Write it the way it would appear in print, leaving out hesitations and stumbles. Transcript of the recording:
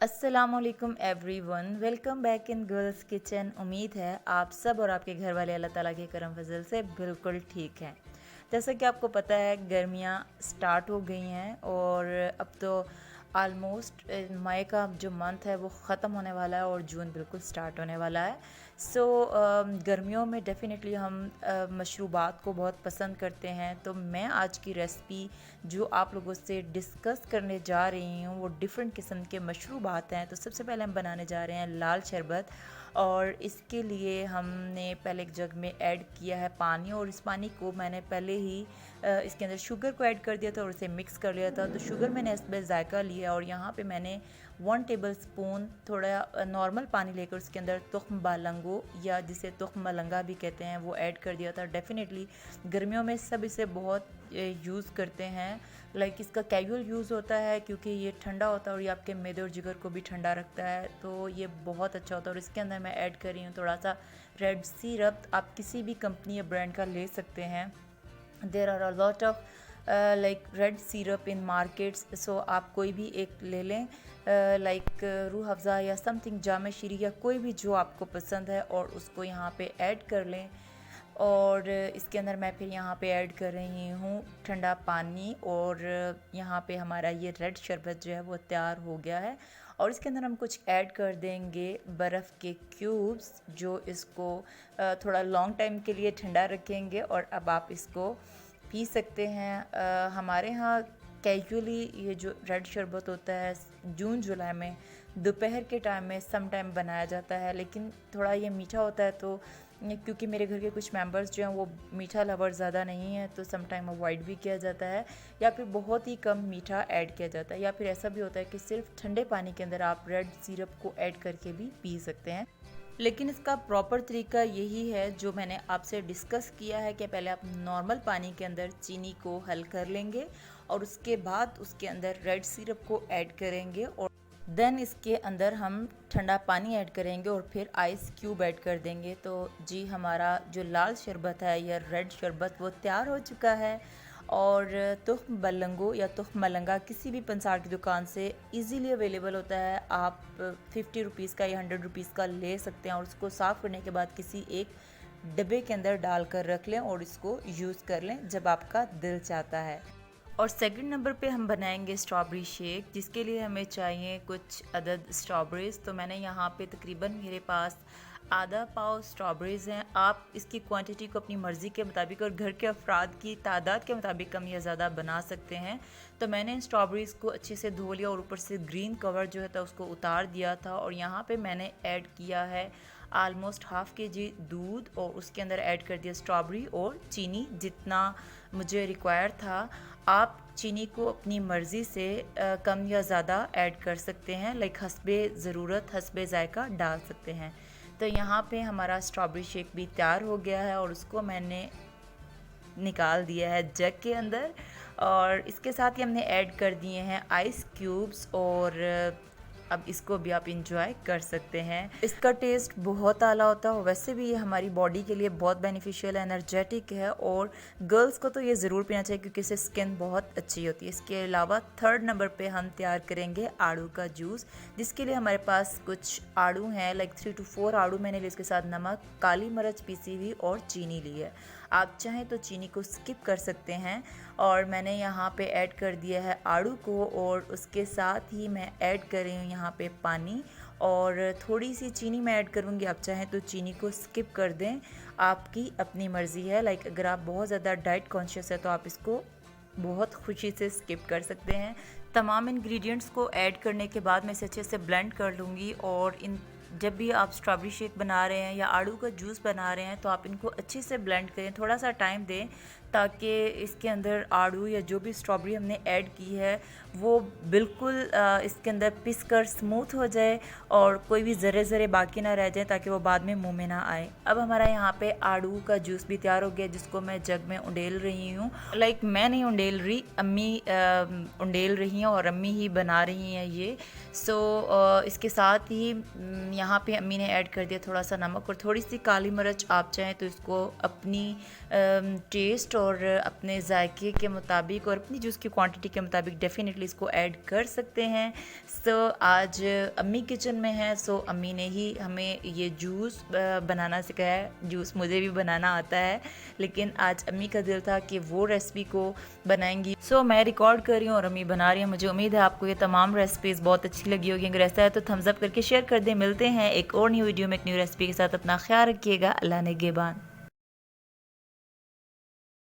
अस्सलामुअलैकुम everyone, welcome back in girls kitchen. उम्मीद है आप सब और आपके घर वाले अल्लाह ताला के करम फजल से बिल्कुल ठीक हैं। जैसा कि आपको पता है गर्मियां स्टार्ट हो गई हैं और अब तो आलमोस्ट मई का जो मंथ है वो ख़त्म होने वाला है और जून बिल्कुल स्टार्ट होने वाला है। सो गर्मियों में डेफ़िनेटली हम मशरूबात को बहुत पसंद करते हैं। तो मैं आज की रेसिपी जो आप लोगों से डिस्कस करने जा रही हूँ वो डिफरेंट किस्म के मशरूबात हैं। तो सबसे पहले हम बनाने जा रहे हैं लाल शरबत, और इसके लिए हमने पहले एक जग में ऐड किया है पानी, और इस पानी को मैंने पहले ही इसके अंदर शुगर को ऐड कर दिया था और उसे मिक्स कर लिया था। तो शुगर मैंने इसमें जायका लिया और यहाँ पे मैंने 1 टेबल स्पून थोड़ा नॉर्मल पानी लेकर उसके अंदर तुख्म बालंगो या जिसे तुख्म मलंगा भी कहते हैं वो ऐड कर दिया था। डेफ़िनेटली गर्मियों में सब इसे बहुत यूज़ करते हैं। लाइक इसका कैजुअल यूज़ होता है क्योंकि ये ठंडा होता है और ये आपके मैदे और जिगर को भी ठंडा रखता है, तो ये बहुत अच्छा होता है। और इसके अंदर मैं ऐड कर रही हूँ थोड़ा सा रेड सिरप। आप किसी भी कंपनी या ब्रांड का ले सकते हैं। There are a lot of like red syrup in markets, so आप कोई भी एक ले लें, लाइक रूह अफ़ज़ा या समथिंग, जाम शीरी या कोई भी जो आपको पसंद है, और उसको यहाँ पे ऐड कर लें। और इसके अंदर मैं फिर यहाँ पे ऐड कर रही हूँ ठंडा पानी, और यहाँ पे हमारा ये रेड शरबत जो है वो तैयार हो गया है। और इसके अंदर हम कुछ ऐड कर देंगे बर्फ़ के क्यूब्स जो इसको थोड़ा लॉन्ग टाइम के लिए ठंडा रखेंगे, और अब आप इसको पी सकते हैं। हमारे यहाँ कैजुअली ये जो रेड शरबत होता है जून जुलाई में दोपहर के टाइम में सम टाइम बनाया जाता है, लेकिन थोड़ा ये मीठा होता है, तो क्योंकि मेरे घर के कुछ मेंबर्स जो हैं वो मीठा लवर ज़्यादा नहीं है, तो सम टाइम अवॉइड भी किया जाता है या फिर बहुत ही कम मीठा ऐड किया जाता है, या फिर ऐसा भी होता है कि सिर्फ ठंडे पानी के अंदर आप रेड सिरप को ऐड करके भी पी सकते हैं। लेकिन इसका प्रॉपर तरीका यही है जो मैंने आपसे डिस्कस किया है कि पहले आप नॉर्मल पानी के अंदर चीनी को हल कर लेंगे और उसके बाद उसके अंदर रेड सिरप को ऐड करेंगे, और देन इसके अंदर हम ठंडा पानी ऐड करेंगे और फिर आइस क्यूब ऐड कर देंगे। तो जी हमारा जो लाल शरबत है या रेड शरबत वो तैयार हो चुका है। और तुख्म बल्लंगो या तुख्म मलंगा किसी भी पंसार की दुकान से इजीली अवेलेबल होता है। आप 50 रुपीज़ का या 100 रुपीज़ का ले सकते हैं, और उसको साफ़ करने के बाद किसी एक डब्बे के अंदर डाल कर रख लें और इसको यूज़ कर लें जब आपका दिल चाहता है। और सेकंड नंबर पे हम बनाएंगे स्ट्रॉबेरी शेक, जिसके लिए हमें चाहिए कुछ अदद स्ट्रॉबेरीज़। तो मैंने यहाँ पे तकरीबन मेरे पास आधा पाव स्ट्रॉबेरीज़ हैं। आप इसकी क्वांटिटी को अपनी मर्ज़ी के मुताबिक और घर के अफराद की तादाद के मुताबिक कम या ज़्यादा बना सकते हैं। तो मैंने इन स्ट्रॉबेरीज़ को अच्छे से धो लिया और ऊपर से ग्रीन कवर जो है था उसको उतार दिया था, और यहाँ पे मैंने ऐड किया है आलमोस्ट हाफ़ kg दूध, और उसके अंदर ऐड कर दिया स्ट्रॉबेरी और चीनी जितना मुझे रिक्वायर था। आप चीनी को अपनी मर्ज़ी से कम या ज़्यादा ऐड कर सकते हैं, लाइक हस्बे ज़रूरत हस्बे ज़ायका डाल सकते हैं। तो यहाँ पे हमारा स्ट्रॉबेरी शेक भी तैयार हो गया है और उसको मैंने निकाल दिया है जग के अंदर, और इसके साथ ही हमने ऐड कर दिए हैं आइस क्यूब्स, और अब इसको भी आप इंजॉय कर सकते हैं। इसका टेस्ट बहुत आला होता है, वैसे भी ये हमारी बॉडी के लिए बहुत बेनिफिशियल है, एनर्जेटिक है, और गर्ल्स को तो ये ज़रूर पीना चाहिए क्योंकि इससे स्किन बहुत अच्छी होती है। इसके अलावा थर्ड नंबर पे हम तैयार करेंगे आड़ू का जूस, जिसके लिए हमारे पास कुछ आड़ू हैं, लाइक 3 to 4 आड़ू मैंने लिए। इसके साथ नमक, काली मिर्च पीसी हुई और चीनी ली है। आप चाहें तो चीनी को स्किप कर सकते हैं, और मैंने यहाँ पे ऐड कर दिया है आड़ू को, और उसके साथ ही मैं ऐड कर रही हूँ यहाँ पे पानी, और थोड़ी सी चीनी मैं ऐड करूँगी। आप चाहें तो चीनी को स्किप कर दें, आपकी अपनी मर्ज़ी है। लाइक अगर आप बहुत ज़्यादा डाइट कॉन्शियस है तो आप इसको बहुत खुशी से स्किप कर सकते हैं। तमाम इंग्रेडिएंट्स को ऐड करने के बाद मैं इसे अच्छे से ब्लेंड कर लूँगी, और इन जब भी आप स्ट्रॉबेरी शेक बना रहे हैं या आड़ू का जूस बना रहे हैं तो आप इनको अच्छे से ब्लेंड करें, थोड़ा सा टाइम दें ताकि इसके अंदर आड़ू या जो भी स्ट्रॉबेरी हमने ऐड की है वो बिल्कुल इसके अंदर पिस कर स्मूथ हो जाए और कोई भी ज़रे ज़रे बाकी ना रह जाए, ताकि वो बाद में मुंह में ना आए। अब हमारा यहाँ पे आड़ू का जूस भी तैयार हो गया, जिसको मैं जग में उंडेल रही हूँ। लाइक मैं नहीं उंडेल रही, अम्मी उंडेल रही हैं और अम्मी ही बना रही हैं ये। सो इसके साथ ही यहाँ पे अम्मी ने ऐड कर दिया थोड़ा सा नमक और थोड़ी सी काली मिर्च। आप चाहें तो इसको अपनी टेस्ट और अपने जायके के मुताबिक और अपनी जूस की क्वांटिटी के मुताबिक डेफिनेटली इसको ऐड कर सकते हैं। सो आज अम्मी किचन में है, सो अम्मी ने ही हमें ये जूस बनाना सिखाया है। जूस मुझे भी बनाना आता है, लेकिन आज अम्मी का दिल था कि वो रेसिपी को बनाएंगी। सो मैं रिकॉर्ड कर रही हूँ और अम्मी बना रही हैं। मुझे उम्मीद है आपको ये तमाम रेसिपीज़ बहुत अच्छी लगी होगी। अगर ऐसा है तो थम्स अप करके शेयर कर दें। मिलते हैं एक और न्यू वीडियो में एक न्यू रेसिपी के साथ। अपना ख्याल रखिएगा। अल्लाह नेगेबान।